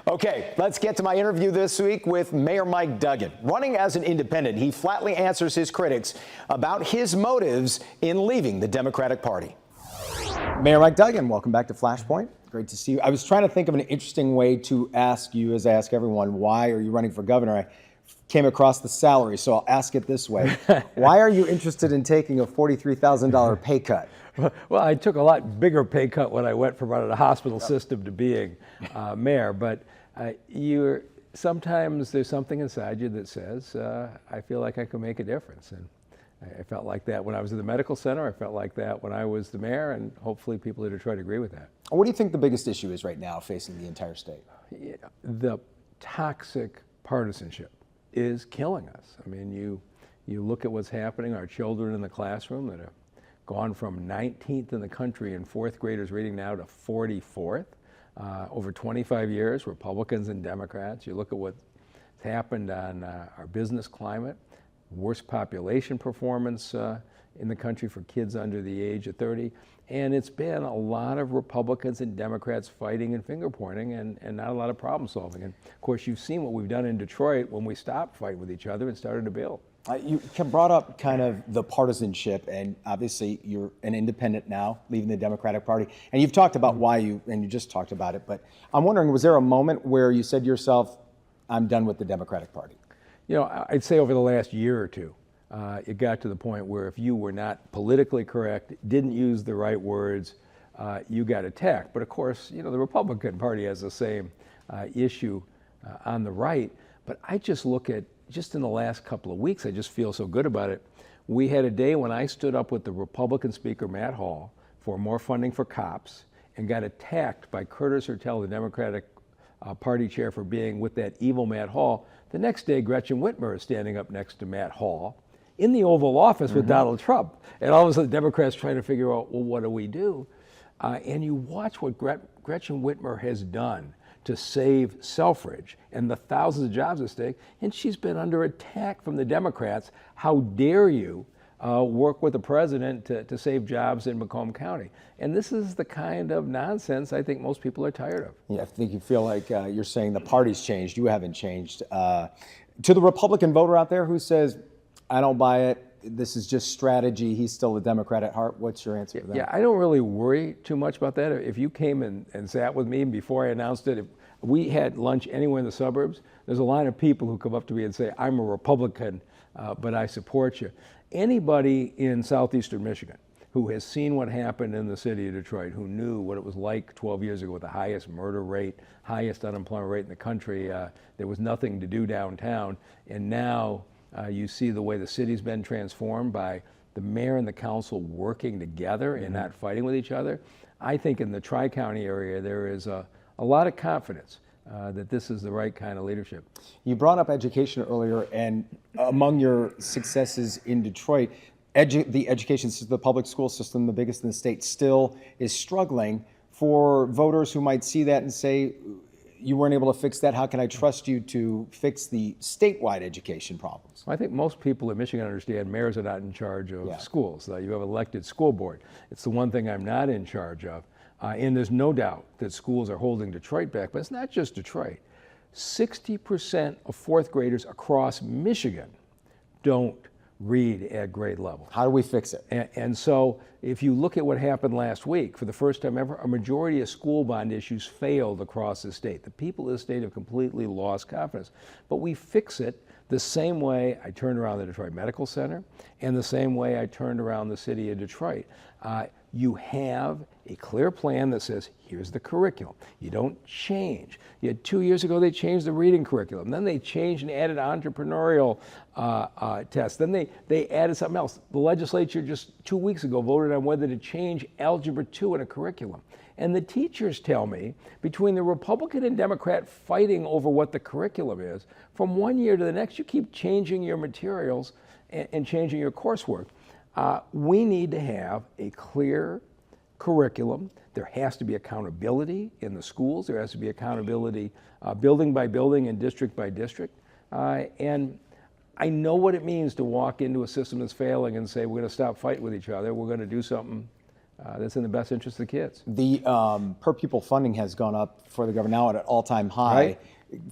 Okay, let's get to my interview this week with Mayor Mike Duggan. Running as an independent, he flatly answers his critics about his motives in leaving the Democratic Party. Mayor Mike Duggan, welcome back to Flashpoint. Great to see you. I was trying to think of an interesting way to ask you, as I ask everyone, why are you running for governor? I came across the salary, so I'll ask it this way. Why are you interested in taking a $43,000 pay cut? Well, I took a lot bigger pay cut when I went from running a hospital system to being mayor, but sometimes there's something inside you that says, I feel like I can make a difference. And I felt like that when I was in the medical center. I felt like that when I was the mayor, and hopefully people in Detroit agree with that. What do you think the biggest issue is right now facing the entire state? The toxic partisanship is killing us. I mean, you look at what's happening, our children in the classroom that have gone from 19th in the country in fourth graders reading now to 44th. Over 25 years, Republicans and Democrats. You look at what's happened on our business climate, worst population performance in the country for kids under the age of 30. And it's been a lot of Republicans and Democrats fighting and finger pointing and not a lot of problem solving. And of course, you've seen what we've done in Detroit when we stopped fighting with each other and started to build. You brought up kind of the partisanship, and obviously you're an independent now, leaving the Democratic Party. And you've talked about why you just talked about it, but I'm wondering, was there a moment where you said to yourself, I'm done with the Democratic Party? You know, I'd say over the last year or two, it got to the point where if you were not politically correct, didn't use the right words, you got attacked. But of course, you know, the Republican Party has the same issue on the right. But I just look at, just in the last couple of weeks, I just feel so good about it. We had a day when I stood up with the Republican Speaker, Matt Hall, for more funding for cops and got attacked by Curtis Hertel, the Democratic Party chair, for being with that evil Matt Hall. The next day, Gretchen Whitmer is standing up next to Matt Hall in the Oval Office with Donald Trump. And all of a sudden, the Democrats trying to figure out, well, what do we do? And you watch what Gretchen Whitmer has done to save Selfridge and the thousands of jobs at stake, and she's been under attack from the Democrats. How dare you work with the president to save jobs in Macomb County? And this is the kind of nonsense I think most people are tired of. Yeah, I think you feel like you're saying the party's changed. You haven't changed. To the Republican voter out there who says, I don't buy it, this is just strategy, he's still a Democrat at heart, what's your answer to that? Yeah, I don't really worry too much about that. If you came and sat with me before I announced it, if we had lunch anywhere in the suburbs, there's a line of people who come up to me and say, I'm a Republican, but I support you. Anybody in southeastern Michigan who has seen what happened in the city of Detroit, who knew what it was like 12 years ago with the highest murder rate, highest unemployment rate in the country, there was nothing to do downtown, and now you see the way the city's been transformed by the mayor and the council working together and not fighting with each other. I think in the Tri-County area there is a lot of confidence that this is the right kind of leadership. You brought up education earlier, and among your successes in Detroit, the education system, the public school system, the biggest in the state, still is struggling. For voters who might see that and say, you weren't able to fix that, how can I trust you to fix the statewide education problems? I think most people in Michigan understand mayors are not in charge of schools. You have an elected school board. It's the one thing I'm not in charge of. And there's no doubt that schools are holding Detroit back, but it's not just Detroit. 60% of fourth graders across Michigan don't read at grade level. How do we fix it? And so if you look at what happened last week, for the first time ever, a majority of school bond issues failed across the state. The people of the state have completely lost confidence. But we fix it the same way I turned around the Detroit Medical Center and the same way I turned around the city of Detroit. You have a clear plan that says, here's the curriculum. You don't change. You had 2 years ago, they changed the reading curriculum. Then they changed and added entrepreneurial tests. Then they added something else. The legislature just 2 weeks ago voted on whether to change Algebra 2 in a curriculum. And the teachers tell me, between the Republican and Democrat fighting over what the curriculum is, from one year to the next, you keep changing your materials and changing your coursework. We need to have a clear curriculum. There has to be accountability in the schools. There has to be accountability building by building and district by district. And I know what it means to walk into a system that's failing and say, we're going to stop fighting with each other. We're going to do something that's in the best interest of the kids. The per pupil funding has gone up for the government now at an all-time high. Right.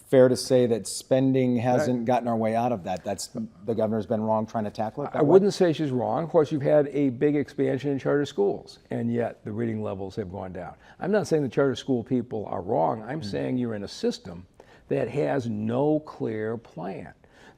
Fair to say that spending hasn't gotten our way out of that. The governor's been wrong trying to tackle it that I way? wouldn't say she's wrong. Of course, you've had a big expansion in charter schools, and yet the reading levels have gone down. I'm not saying the charter school people are wrong. I'm saying you're in a system that has no clear plan.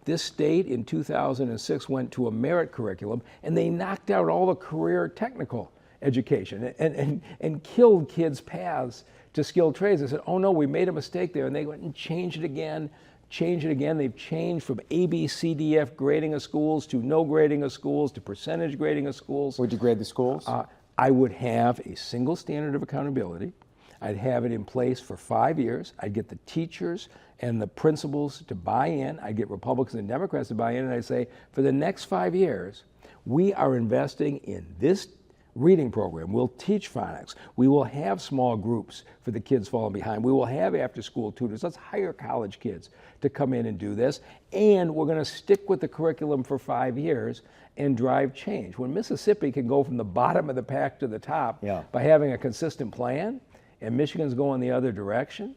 This state in 2006 went to a merit curriculum, and they knocked out all the career technical education and killed kids' paths to skilled trades. They said, oh no, we made a mistake there, and they went and changed it again. They've changed from A, B, C, D, F grading of schools to no grading of schools to percentage grading of schools. Would you grade the schools? I would have a single standard of accountability. I'd have it in place for 5 years. I'd get the teachers and the principals to buy in. I'd get Republicans and Democrats to buy in, and I'd say, for the next 5 years, we are investing in this reading program. We'll teach phonics. We will have small groups for the kids falling behind. We will have after-school tutors. Let's hire college kids to come in and do this. And we're going to stick with the curriculum for 5 years and drive change. When Mississippi can go from the bottom of the pack to the top by having a consistent plan, and Michigan's going the other direction,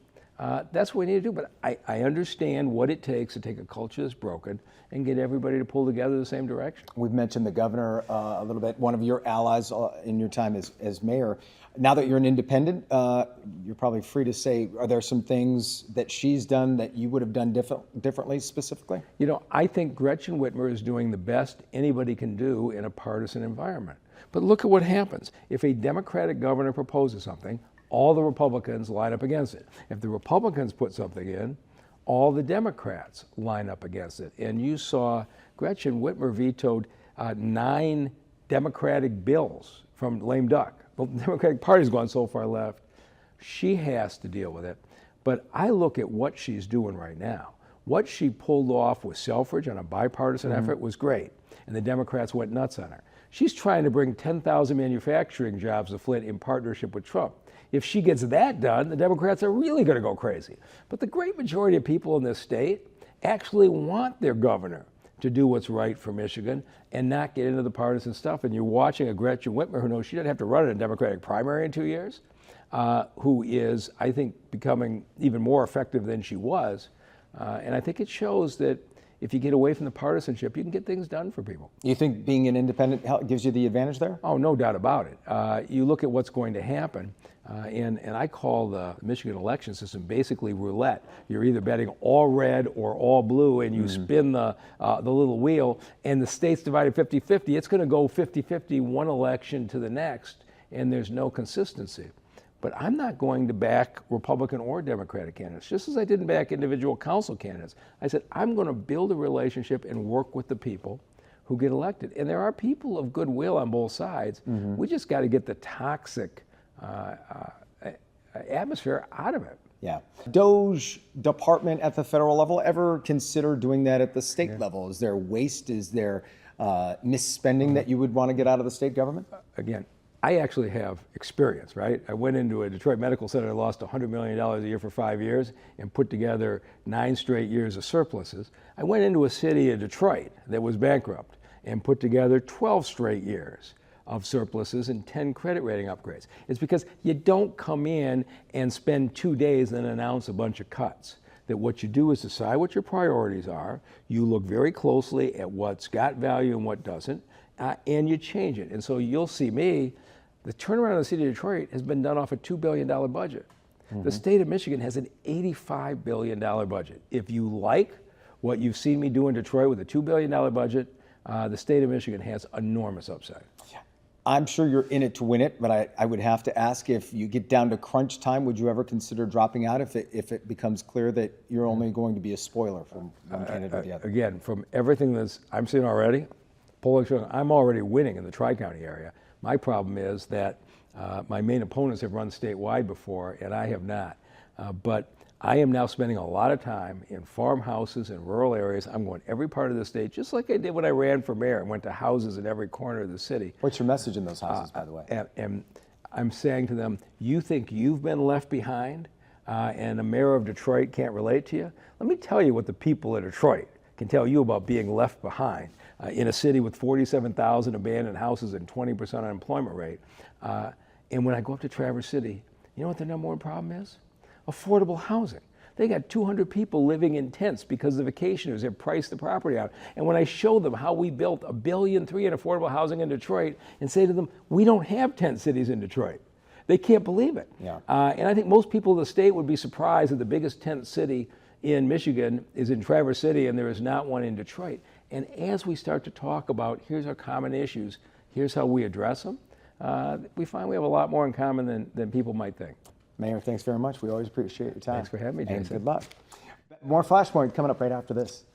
that's what we need to do. But I understand what it takes to take a culture that's broken and get everybody to pull together the same direction. We've mentioned the governor a little bit. One of your allies in your time as mayor. Now that you're an independent, you're probably free to say, are there some things that she's done that you would have done differently specifically? You know, I think Gretchen Whitmer is doing the best anybody can do in a partisan environment. But look at what happens. If a Democratic governor proposes something, all the Republicans line up against it. If the Republicans put something in, all the Democrats line up against it. And you saw Gretchen Whitmer vetoed 9 Democratic bills from lame duck. The Democratic Party's gone so far left. She has to deal with it. But I look at what she's doing right now. What she pulled off with Selfridge on a bipartisan effort was great, and the Democrats went nuts on her. She's trying to bring 10,000 manufacturing jobs to Flint in partnership with Trump. If she gets that done, the Democrats are really going to go crazy. But the great majority of people in this state actually want their governor to do what's right for Michigan and not get into the partisan stuff. And you're watching a Gretchen Whitmer who knows she doesn't have to run in a Democratic primary in 2 years, who is, I think, becoming even more effective than she was. And I think it shows that if you get away from the partisanship, you can get things done for people. You think being an independent gives you the advantage there? Oh, no doubt about it. You look at what's going to happen, and I call the Michigan election system basically roulette. You're either betting all red or all blue, and you spin the little wheel, and the state's divided 50-50. It's going to go 50-50 one election to the next, and there's no consistency. But I'm not going to back Republican or Democratic candidates, just as I didn't back individual council candidates. I said, I'm going to build a relationship and work with the people who get elected. And there are people of goodwill on both sides. We just got to get the toxic atmosphere out of it. Yeah. Doge department at the federal level ever consider doing that at the state level? Is there waste? Is there misspending that you would want to get out of the state government? Again, I actually have experience, right? I went into a Detroit Medical Center, lost $100 million a year for 5 years and put together 9 straight years of surpluses. I went into a city of Detroit that was bankrupt and put together 12 straight years of surpluses and 10 credit rating upgrades. It's because you don't come in and spend 2 days and announce a bunch of cuts. That what you do is decide what your priorities are, you look very closely at what's got value and what doesn't, and you change it. And so you'll see me, the turnaround of the city of Detroit has been done off a $2 billion budget. The state of Michigan has an $85 billion budget. If you like what you've seen me do in Detroit with a $2 billion budget, the state of Michigan has enormous upside. I'm sure you're in it to win it, but I would have to ask, if you get down to crunch time, would you ever consider dropping out if it becomes clear that you're only going to be a spoiler from one candidate or the other? Again, from everything that I'm seeing already, polling showing I'm already winning in the Tri-County area. My problem is that my main opponents have run statewide before, and I have not. But I am now spending a lot of time in farmhouses in rural areas. I'm going every part of the state, just like I did when I ran for mayor and went to houses in every corner of the city. What's your message in those houses, by the way? And I'm saying to them, you think you've been left behind and a mayor of Detroit can't relate to you? Let me tell you what the people of Detroit can tell you about being left behind. in a city with 47,000 abandoned houses and 20% unemployment rate. And when I go up to Traverse City, you know what the number one problem is? Affordable housing. They got 200 people living in tents because the vacationers have priced the property out. And when I show them how we built $1.3 billion in affordable housing in Detroit and say to them, we don't have tent cities in Detroit, they can't believe it. Yeah. And I think most people in the state would be surprised that the biggest tent city in Michigan is in Traverse City and there is not one in Detroit. And as we start to talk about, here's our common issues, here's how we address them, we find we have a lot more in common than people might think. Mayor, thanks very much. We always appreciate your time. Thanks for having me, Jason. And good luck. More Flashpoint coming up right after this.